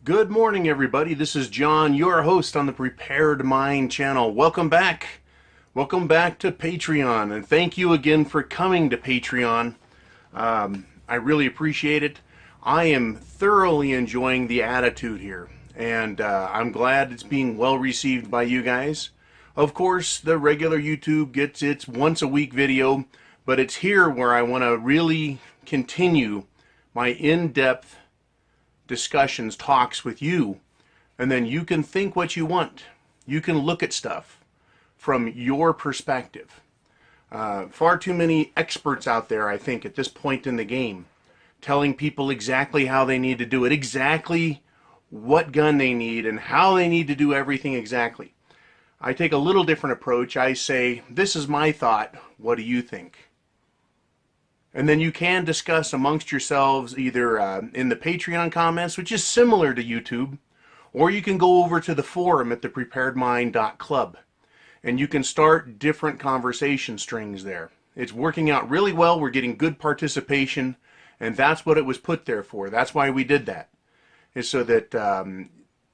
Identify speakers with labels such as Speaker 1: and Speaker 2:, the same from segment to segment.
Speaker 1: Good morning, everybody. This is John, your host on the Prepared Mind channel. Welcome back. Welcome back to Patreon, and thank you again for coming to Patreon. I really appreciate it. I am thoroughly enjoying the attitude here, and I'm glad it's being well received by you guys. Of course, the regular YouTube gets its once a week video, but it's here where I want to really continue my in-depth discussions, talks with you, and then you can think what you want. You can look at stuff from your perspective. Far too many experts out there, I think, at this point in the game, telling people exactly how they need to do it, exactly what gun they need, and how they need to do everything exactly. I take a little different approach. I say, this is my thought. What do you think? And then you can discuss amongst yourselves either in the Patreon comments, which is similar to YouTube, or you can go over to the forum at thepreparedmind.club, and you can start different conversation strings there. It's working out really well. We're getting good participation, and that's what it was put there for. That's why we did that, is so that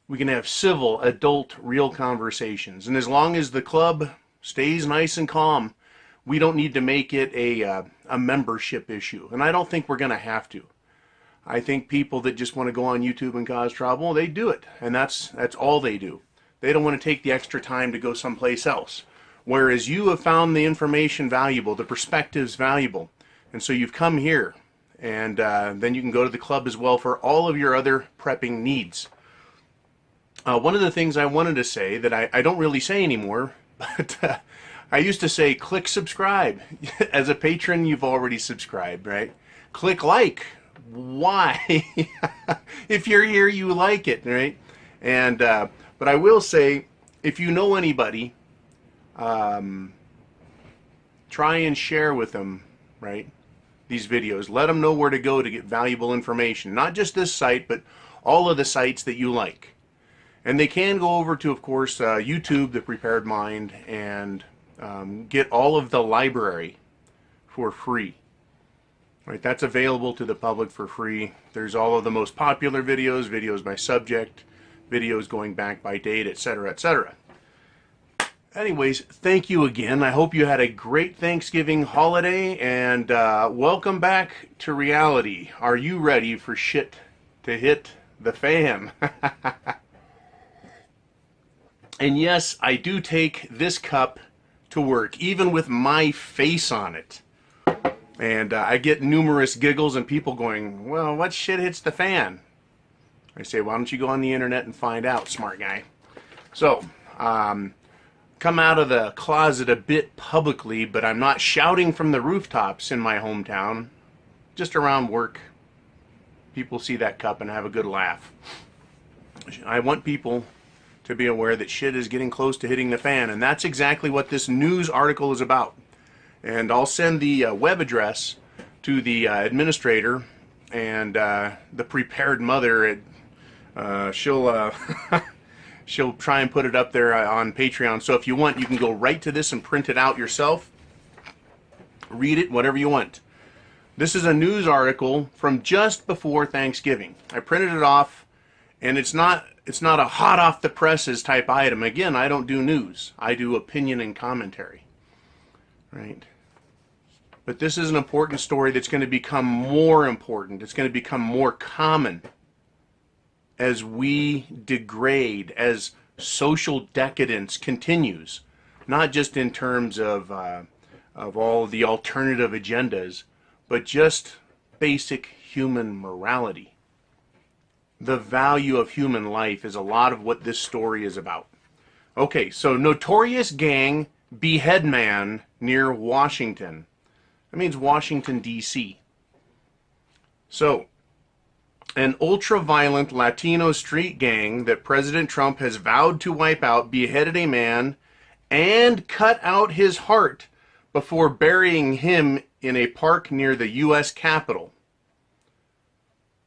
Speaker 1: we can have civil, adult, real conversations. And as long as the club stays nice and calm, we don't need to make it a membership issue. And I don't think we're going to have to. I think people that just want to go on YouTube and cause trouble, they do it. And that's all they do. They don't want to take the extra time to go someplace else. Whereas you have found the information valuable, the perspectives valuable. And so you've come here. And then you can go to the club as well for all of your other prepping needs. One of the things I wanted to say that I don't really say anymore, but I used to say, click subscribe. As a patron, you've already subscribed, right? Click like. Why? If you're here, you like it, right? And but I will say, if you know anybody, try and share with them, right, these videos. Let them know where to go to get valuable information. Not just this site, but all of the sites that you like. And they can go over to, of course, YouTube, The Prepared Mind, and get all of the library for free. Right, that's available to the public for free. There's all of the most popular videos, videos by subject, videos going back by date, etc., etc. Anyways, thank you again. I hope you had a great Thanksgiving holiday, and welcome back to reality. Are you ready for shit to hit the fan? And yes, I do take this cup to work, even with my face on it. And I get numerous giggles and people going, well, what shit hits the fan? I say, why don't you go on the internet and find out, smart guy. So, come out of the closet a bit publicly, but I'm not shouting from the rooftops in my hometown. Just around work, people see that cup and have a good laugh. I want people to be aware that shit is getting close to hitting the fan, and that's exactly what this news article is about. And I'll send the web address to the administrator and the prepared mother. She'll she'll try and put it up there on Patreon. So if you want, you can go right to this and print it out yourself. Read it, whatever you want. This is a news article from just before Thanksgiving. I printed it off, and it's not a hot off the presses type item. Again, I don't do news. I do opinion and commentary. Right? But this is an important story that's going to become more important. It's going to become more common as we degrade, as social decadence continues. Not just in terms of all the alternative agendas, but just basic human morality. The value of human life is a lot of what this story is about. Okay, so notorious gang behead man near Washington. That means Washington, D.C. So, an ultra-violent Latino street gang that President Trump has vowed to wipe out beheaded a man and cut out his heart before burying him in a park near the U.S. Capitol.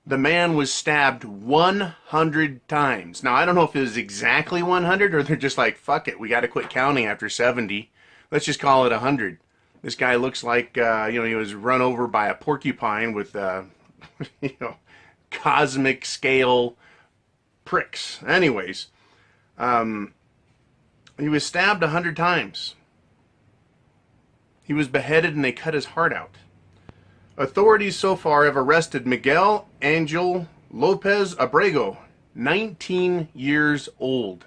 Speaker 1: The man was stabbed 100 times. Now, I don't know if it was exactly 100 or they're just like, fuck it, we got to quit counting after 70. Let's just call it 100. This guy looks like, he was run over by a porcupine with, cosmic scale pricks. Anyways, he was stabbed 100 times. He was beheaded and they cut his heart out. Authorities so far have arrested Miguel Angel Lopez Abrego, 19 years old.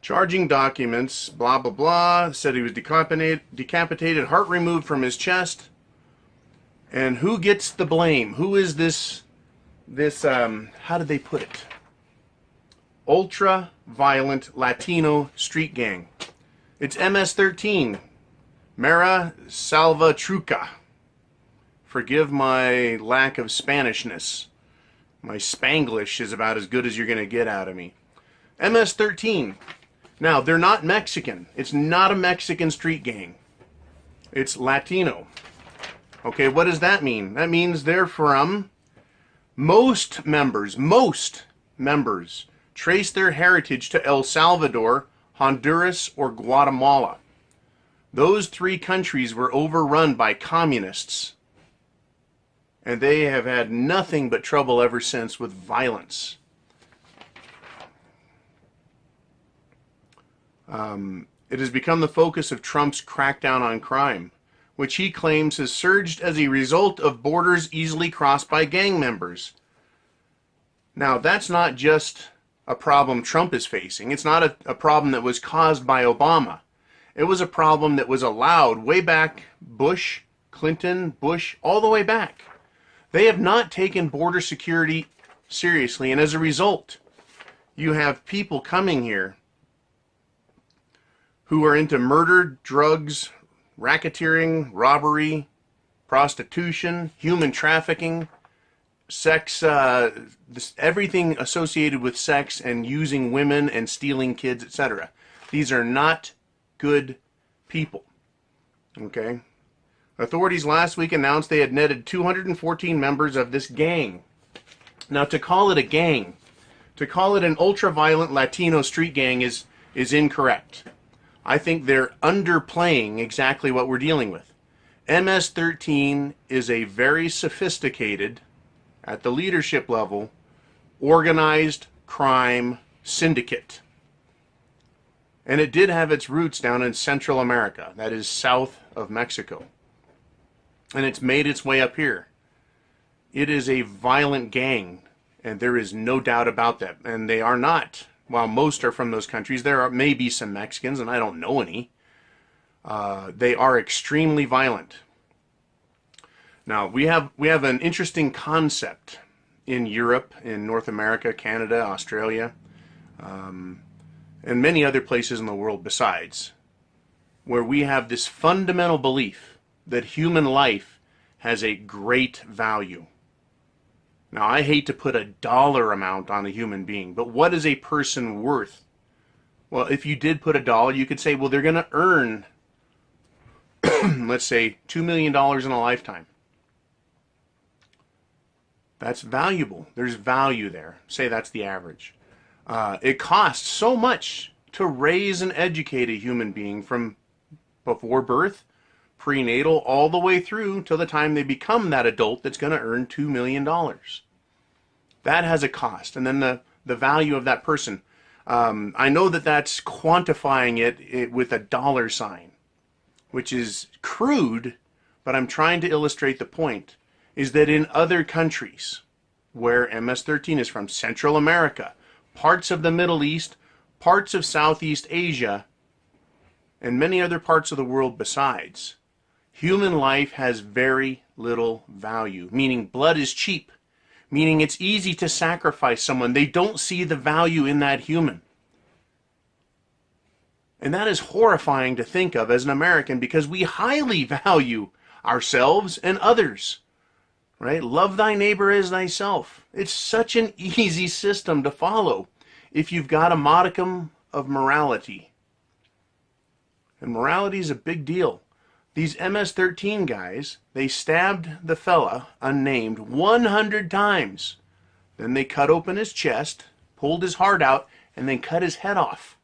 Speaker 1: Charging documents, blah, blah, blah, said he was decapitated, heart removed from his chest. And who gets the blame? Who is this, how did they put it? Ultra-violent Latino street gang. It's MS-13, Mara Salvatrucha. Forgive my lack of Spanishness. My Spanglish is about as good as you're going to get out of me. MS-13. Now, they're not Mexican. It's not a Mexican street gang. It's Latino. Okay, what does that mean? That means they're from... Most members trace their heritage to El Salvador, Honduras, or Guatemala. Those three countries were overrun by communists. And they have had nothing but trouble ever since with violence. It has become the focus of Trump's crackdown on crime, which he claims has surged as a result of borders easily crossed by gang members. Now, that's not just a problem Trump is facing. It's not a problem that was caused by Obama. It was a problem that was allowed way back, Bush, Clinton, Bush, all the way back. They have not taken border security seriously, and as a result, you have people coming here who are into murder, drugs, racketeering, robbery, prostitution, human trafficking, sex, everything associated with sex and using women and stealing kids, etc. These are not good people. Okay? Authorities last week announced they had netted 214 members of this gang. Now, to call it a gang, to call it an ultra-violent Latino street gang is incorrect. I think they're underplaying exactly what we're dealing with. MS-13 is a very sophisticated, at the leadership level, organized crime syndicate. And it did have its roots down in Central America, that is south of Mexico. And it's made its way up here. It is a violent gang, and there is no doubt about that. And they are not. While most are from those countries, there may be some Mexicans, and I don't know any. They are extremely violent. Now, we have an interesting concept in Europe, in North America, Canada, Australia, and many other places in the world besides, where we have this fundamental belief that human life has a great value. Now, I hate to put a dollar amount on a human being, but what is a person worth? Well, if you did put a dollar, you could say, well, they're going to earn, let's say, $2 million in a lifetime. That's valuable. There's value there. Say that's the average. It costs so much to raise and educate a human being from before birth, prenatal, all the way through till the time they become that adult that's going to earn $2 million. That has a cost. And then the value of that person. I know that that's quantifying it with a dollar sign, which is crude, but I'm trying to illustrate the point, is that in other countries where MS-13 is from, Central America, parts of the Middle East, parts of Southeast Asia, and many other parts of the world besides, human life has very little value, meaning blood is cheap, meaning it's easy to sacrifice someone. They don't see the value in that human. And that is horrifying to think of as an American, because we highly value ourselves and others. Right? Love thy neighbor as thyself. It's such an easy system to follow if you've got a modicum of morality. And morality is a big deal. These MS-13 guys, they stabbed the fella, unnamed, 100 times. Then they cut open his chest, pulled his heart out, and then cut his head off.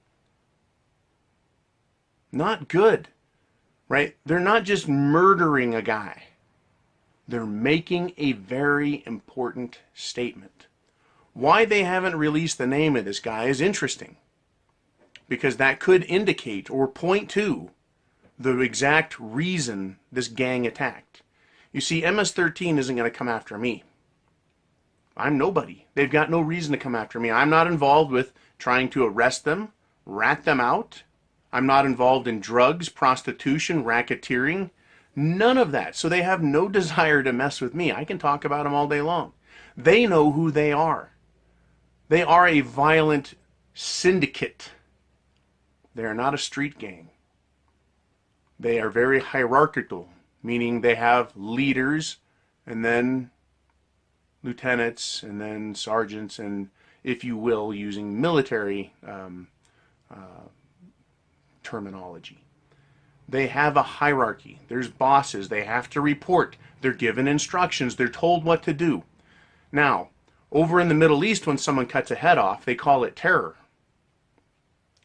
Speaker 1: Not good. Right? They're not just murdering a guy. They're making a very important statement. Why they haven't released the name of this guy is interesting, because that could indicate or point to the exact reason this gang attacked. You see, MS-13 isn't going to come after me. I'm nobody. They've got no reason to come after me. I'm not involved with trying to arrest them, rat them out. I'm not involved in drugs, prostitution, racketeering, none of that. So they have no desire to mess with me. I can talk about them all day long. They know who they are. They are a violent syndicate. They are not a street gang. They are very hierarchical, meaning they have leaders and then lieutenants and then sergeants, and if you will, using military terminology. They have a hierarchy. There's bosses. They have to report. They're given instructions. They're told what to do. Now, over in the Middle East, when someone cuts a head off, they call it terror.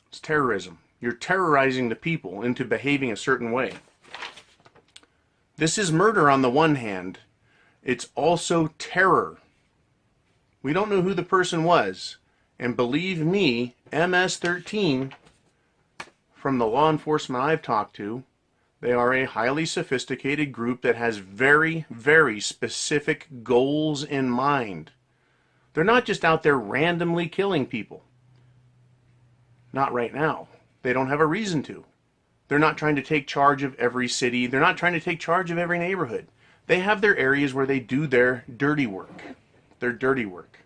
Speaker 1: It's terrorism. You're terrorizing the people into behaving a certain way. This is murder on the one hand. It's also terror. We don't know who the person was. And believe me, MS-13, from the law enforcement I've talked to, they are a highly sophisticated group that has very, very specific goals in mind. They're not just out there randomly killing people. Not right now. They don't have a reason to. They're not trying to take charge of every city. They're not trying to take charge of every neighborhood. They have their areas where they do their dirty work. Their dirty work.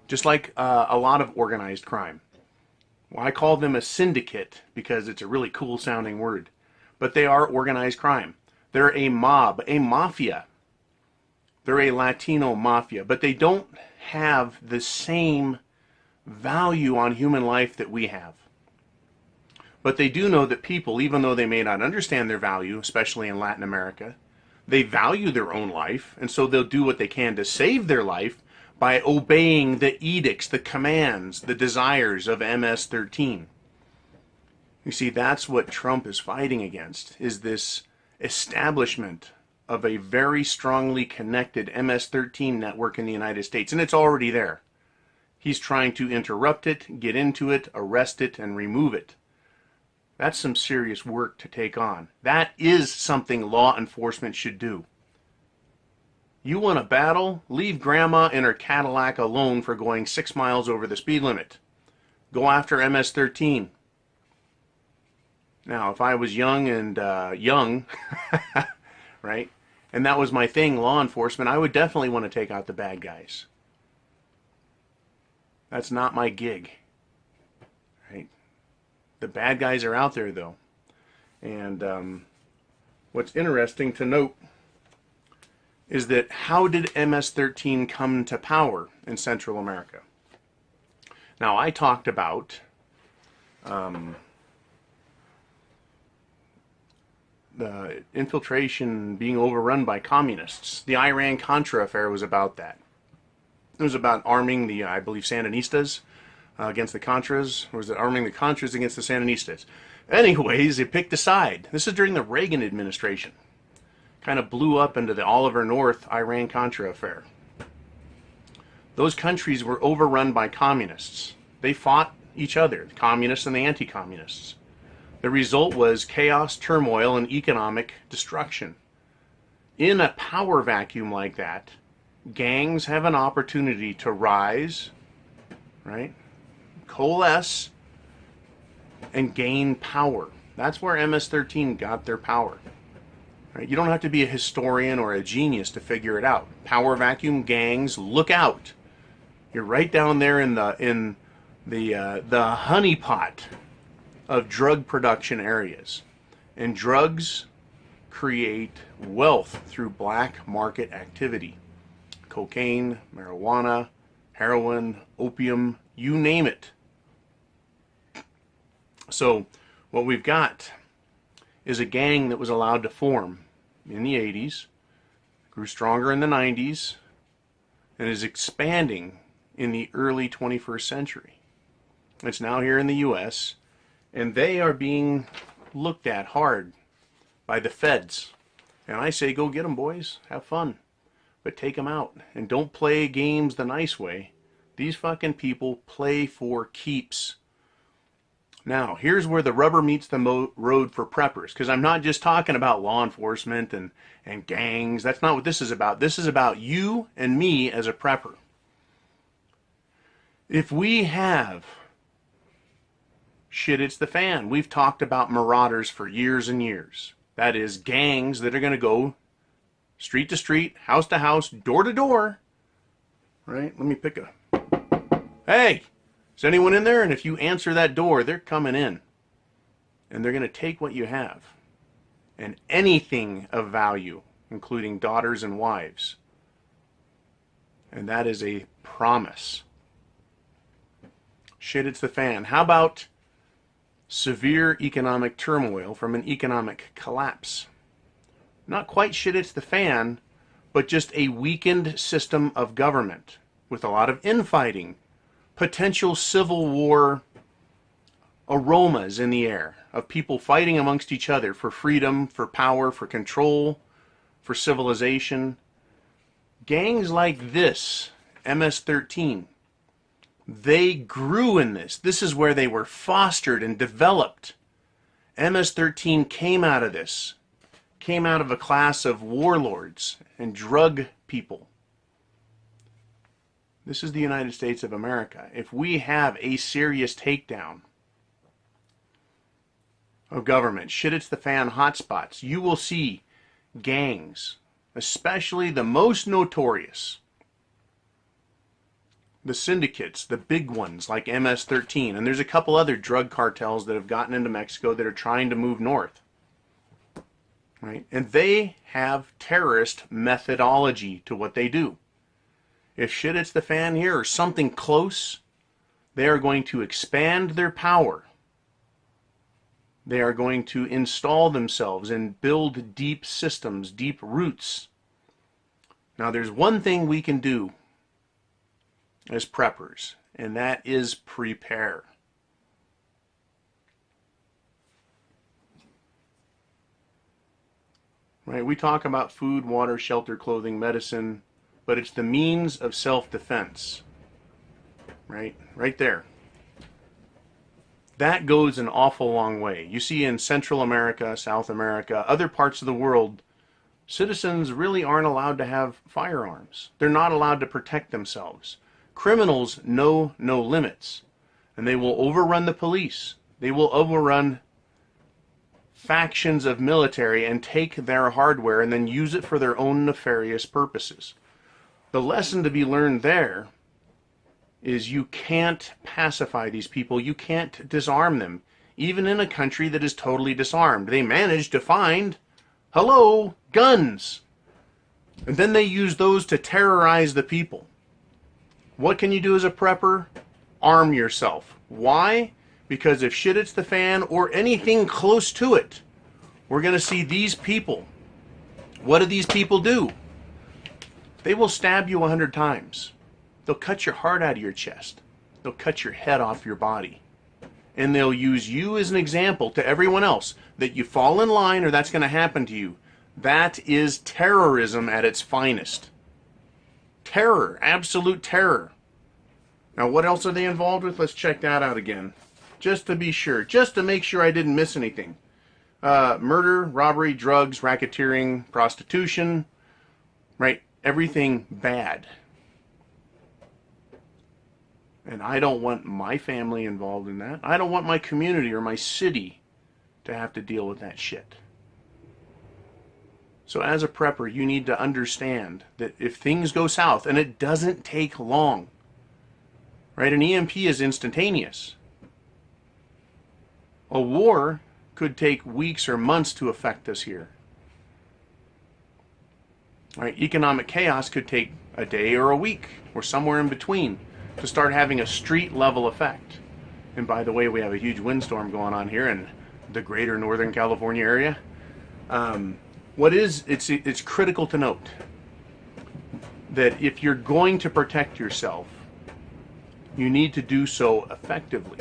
Speaker 1: Just like a lot of organized crime. Well, I call them a syndicate because it's a really cool sounding word. But they are organized crime. They're a mob, a mafia. They're a Latino mafia. But they don't have the same value on human life that we have. But they do know that people, even though they may not understand their value, especially in Latin America, they value their own life, and so they'll do what they can to save their life by obeying the edicts, the commands, the desires of MS-13. You see, that's what Trump is fighting against, is this establishment of a very strongly connected MS-13 network in the United States, and it's already there. He's trying to interrupt it, get into it, arrest it, and remove it. That's some serious work to take on. That is something law enforcement should do. You want a battle? Leave Grandma in her Cadillac alone for going 6 miles over the speed limit. Go after MS-13. Now, if I was young and right, and that was my thing, law enforcement, I would definitely want to take out the bad guys. That's not my gig. Right? The bad guys are out there, though. And what's interesting to note is that how did MS-13 come to power in Central America? Now, I talked about the infiltration being overrun by communists. The Iran-Contra affair was about that. It was about arming the, I believe, Sandinistas against the Contras. Or was it arming the Contras against the Sandinistas? Anyways, they picked a side. This is during the Reagan administration. Kind of blew up into the Oliver North Iran-Contra affair. Those countries were overrun by communists. They fought each other, the communists and the anti-communists. The result was chaos, turmoil, and economic destruction. In a power vacuum like that, gangs have an opportunity to rise, right, coalesce, and gain power. That's where MS-13 got their power. Right? You don't have to be a historian or a genius to figure it out. Power vacuum, gangs, look out. You're right down there in the honeypot of drug production areas. And drugs create wealth through black market activity. Cocaine, marijuana, heroin, opium, you name it. So what we've got is a gang that was allowed to form in the 80s, grew stronger in the 90s, and is expanding in the early 21st century. It's now here in the U.S., and they are being looked at hard by the feds. And I say, go get them, boys. Have fun. but take them out. And don't play games the nice way. These fucking people play for keeps. Now, here's where the rubber meets the road for preppers, because I'm not just talking about law enforcement and gangs. That's not what this is about. This is about you and me as a prepper. If we have shit hits the fan, we've talked about marauders for years and years. That is gangs that are going to go street to street, house to house, door to door. Right? Let me pick a... Hey! Is anyone in there? And if you answer that door, they're coming in. And they're going to take what you have. And anything of value, including daughters and wives. And that is a promise. Shit hits the fan. How about severe economic turmoil from an economic collapse? Not quite shit hits the fan, but just a weakened system of government with a lot of infighting, potential civil war aromas in the air of people fighting amongst each other for freedom, for power, for control, for civilization. Gangs like this, MS-13, they grew in this. This is where they were fostered and developed. MS-13 came out of this, came out of a class of warlords and drug people. This is the United States of America. If we have a serious takedown of government, shit hits the fan hotspots, you will see gangs, especially the most notorious, the syndicates, the big ones like MS-13, and there's a couple other drug cartels that have gotten into Mexico that are trying to move north. Right? And they have terrorist methodology to what they do. If shit hits the fan here or something close, they are going to expand their power. They are going to install themselves and build deep systems, deep roots. Now there's one thing we can do as preppers, and that is prepare. Right? We talk about food, water, shelter, clothing, medicine, but it's the means of self-defense. Right? Right there. That goes an awful long way. You see in Central America, South America, other parts of the world, citizens really aren't allowed to have firearms. They're not allowed to protect themselves. Criminals know no limits, and they will overrun the police. They will overrun factions of military and take their hardware and then use it for their own nefarious purposes. The lesson to be learned there is you can't pacify these people. You can't disarm them. Even in a country that is totally disarmed. They managed to find, hello, guns. And then they use those to terrorize the people. What can you do as a prepper? Arm yourself. Why? Because if shit hits the fan or anything close to it, we're going to see these people. What do these people do? They will stab you 100 times. They'll cut your heart out of your chest. They'll cut your head off your body. And they'll use you as an example to everyone else that you fall in line or that's going to happen to you. That is terrorism at its finest. Terror, absolute terror. Now what else are they involved with? Let's check that out again. Just to be sure, just to make sure I didn't miss anything. Murder, robbery, drugs, racketeering, prostitution, right? Everything bad. And I don't want my family involved in that. I don't want my community or my city to have to deal with that shit. So as a prepper, you need to understand that if things go south, and it doesn't take long, right? An EMP is instantaneous. A war could take weeks or months to affect us here. Right? Economic chaos could take a day or a week or somewhere in between to start having a street level effect. And by the way, we have a huge windstorm going on here in the greater Northern California area. It's critical to note that if you're going to protect yourself, you need to do so effectively.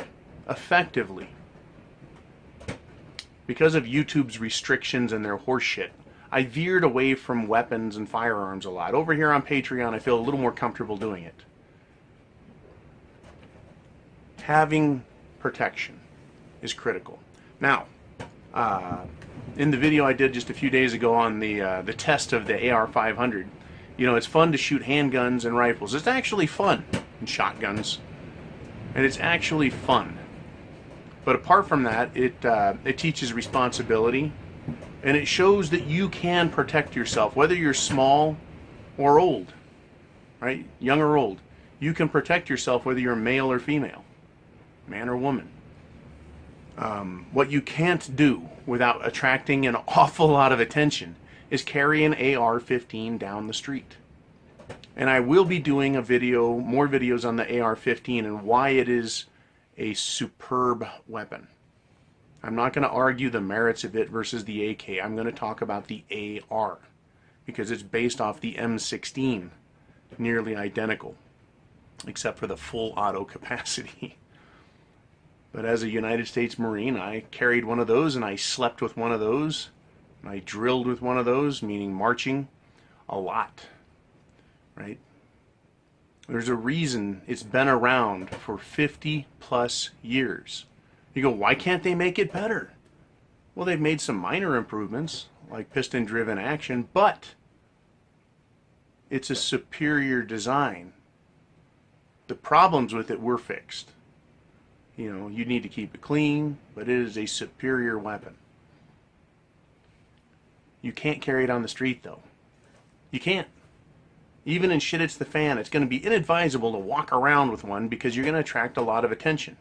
Speaker 1: Because of YouTube's restrictions and their horseshit, I veered away from weapons and firearms a lot. Over here on Patreon, I feel a little more comfortable doing it. Having protection is critical. Now, in the video I did just a few days ago on the test of the AR-500, you know, it's fun to shoot handguns and rifles. It's actually fun, and shotguns, and it's actually fun. But apart from that, it teaches responsibility, and it shows that you can protect yourself, whether you're small or old, right? Young or old. You can protect yourself whether you're male or female, man or woman. What you can't do without attracting an awful lot of attention is carry an AR-15 down the street. And I will be doing a video, more videos on the AR-15 and why it is a superb weapon. I'm not going to argue the merits of it versus the AK. I'm going to talk about the AR because it's based off the M16, nearly identical, except for the full auto capacity. But as a United States Marine, I carried one of those and I slept with one of those. And I drilled with one of those, meaning marching, a lot, right? There's a reason it's been around for 50 plus years. You go, why can't they make it better? Well, they've made some minor improvements, like piston-driven action, but it's a superior design. The problems with it were fixed. You know, you need to keep it clean, but it is a superior weapon. You can't carry it on the street, though. You can't. Even in shit hits the fan, it's going to be inadvisable to walk around with one because you're going to attract a lot of attention.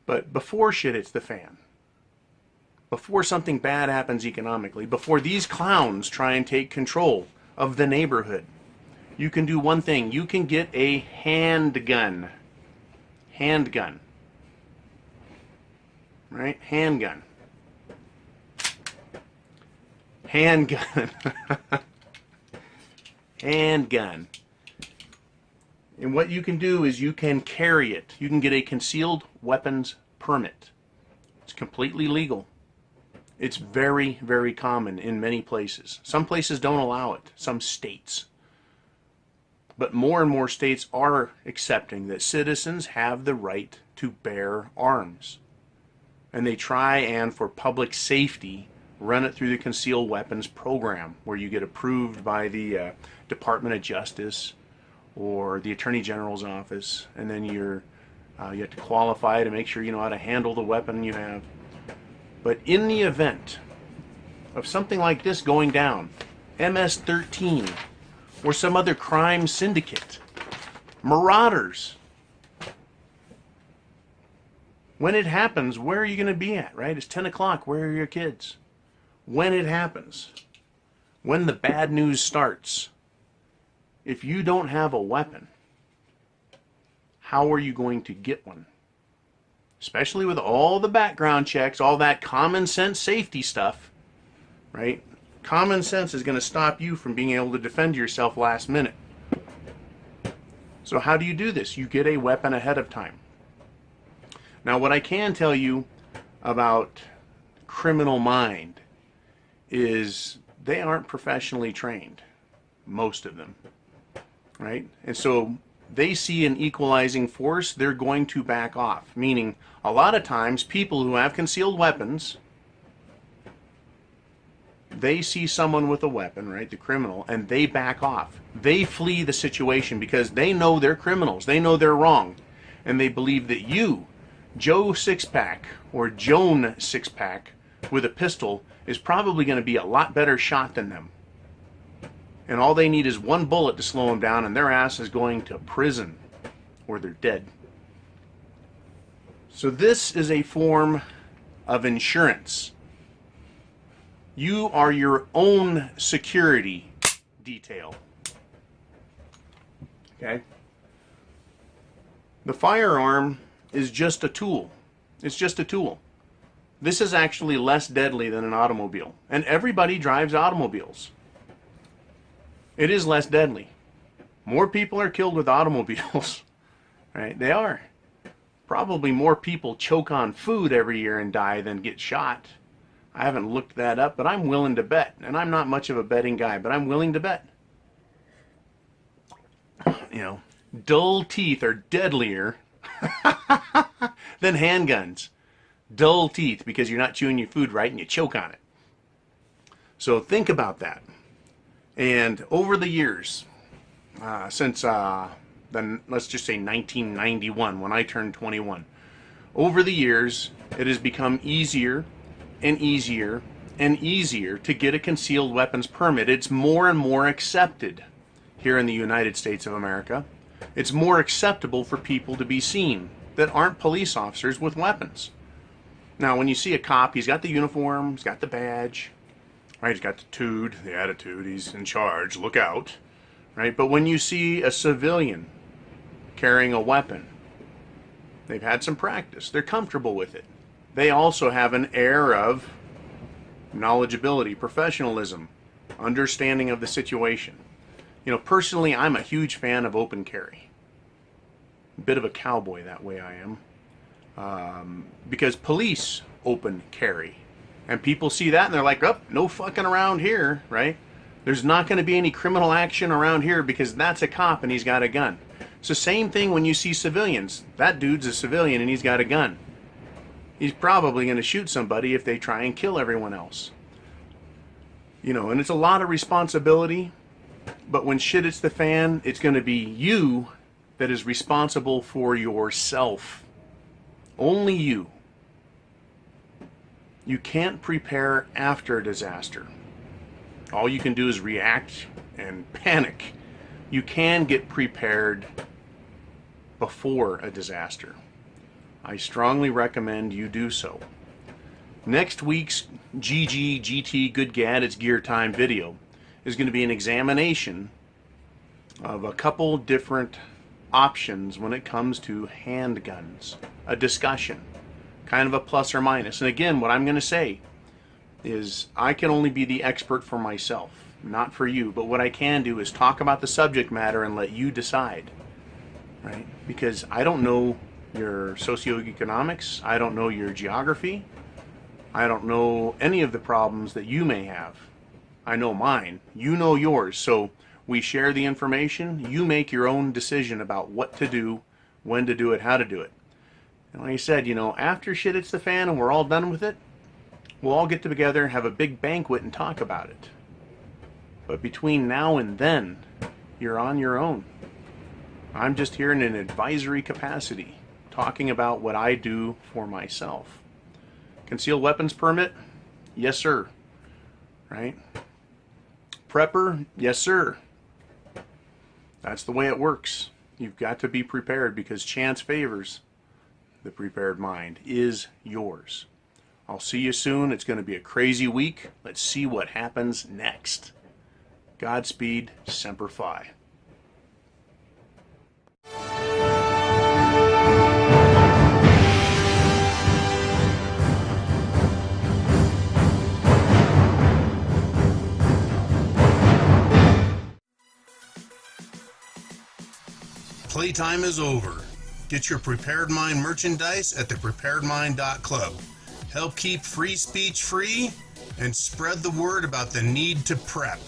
Speaker 1: But before shit hits the fan, before something bad happens economically, before these clowns try and take control of the neighborhood, you can do one thing. You can get a handgun. Handgun. Right? Handgun. Handgun. Handgun. And what you can do is you can carry it. You can get a concealed weapons permit. It's completely legal. It's very, very common in many places. Some places don't allow it. Some states. But more and more states are accepting that citizens have the right to bear arms. And they try and, for public safety, run it through the concealed weapons program where you get approved by the Department of Justice or the Attorney General's office, and then you have to qualify to make sure you know how to handle the weapon you have. But in the event of something like this going down, MS-13 or some other crime syndicate, marauders, when it happens, where are you going to be at, right? It's 10 o'clock. Where are your kids? When it happens, when the bad news starts, if you don't have a weapon, how are you going to get one? Especially with all the background checks, all that common sense safety stuff, right? Common sense is going to stop you from being able to defend yourself last minute. So how do you do this? You get a weapon ahead of time. Now, what I can tell you about criminal mind is they aren't professionally trained, most of them, right? And so they see an equalizing force, they're going to back off. Meaning, a lot of times, people who have concealed weapons, they see someone with a weapon, right, the criminal, and they back off. They flee the situation because they know they're criminals. They know they're wrong. And they believe that you, Joe Six-Pack or Joan Six-Pack, with a pistol is probably going to be a lot better shot than them. And all they need is one bullet to slow them down, and their ass is going to prison or they're dead. So this is a form of insurance. You are your own security detail. Okay? The firearm is just a tool. It's just a tool. This is actually less deadly than an automobile. And everybody drives automobiles. It is less deadly. More people are killed with automobiles. Right? They are. Probably more people choke on food every year and die than get shot. I haven't looked that up, but I'm willing to bet. And I'm not much of a betting guy, but I'm willing to bet. You know, dull teeth are deadlier than handguns. Dull teeth because you're not chewing your food right and you choke on it. So think about that. And over the years, since let's just say 1991, when I turned 21, over the years, it has become easier and easier and easier to get a concealed weapons permit. It's more and more accepted here in the United States of America. It's more acceptable for people to be seen that aren't police officers with weapons. Now, when you see a cop, he's got the uniform, he's got the badge, right? He's got the tood, the attitude, he's in charge, look out, right? But when you see a civilian carrying a weapon, they've had some practice, they're comfortable with it. They also have an air of knowledgeability, professionalism, understanding of the situation. You know, personally, I'm a huge fan of open carry. A bit of a cowboy that way I am. Because police open carry. And people see that and they're like, oh, no fucking around here, right? There's not going to be any criminal action around here because that's a cop and he's got a gun. It's the same thing when you see civilians. That dude's a civilian and he's got a gun. He's probably going to shoot somebody if they try and kill everyone else. You know, and it's a lot of responsibility. But when shit hits the fan, it's going to be you that is responsible for yourself. Only you. You can't prepare after a disaster. All you can do is react and panic. You can get prepared before a disaster. I strongly recommend you do so. Next week's GT Good Gad It's Gear Time video is going to be an examination of a couple different options when it comes to handguns. A discussion, kind of a plus or minus. And again, what I'm going to say is I can only be the expert for myself, not for you. But what I can do is talk about the subject matter and let you decide, right? Because I don't know your socioeconomics, I don't know your geography, I don't know any of the problems that you may have. I know mine, you know yours, so we share the information, you make your own decision about what to do, when to do it, how to do it. And like I said, you know, after shit hits the fan and we're all done with it, we'll all get together and have a big banquet and talk about it. But between now and then, you're on your own. I'm just here in an advisory capacity, talking about what I do for myself. Concealed weapons permit? Yes, sir. Right? Prepper? Yes, sir. That's the way it works. You've got to be prepared because chance favors the prepared mind. Is yours. I'll see you soon. It's going to be a crazy week. Let's see what happens next. Godspeed, Semper Fi. Playtime is over. Get your Prepared Mind merchandise at thepreparedmind.club. Help keep free speech free and spread the word about the need to prep.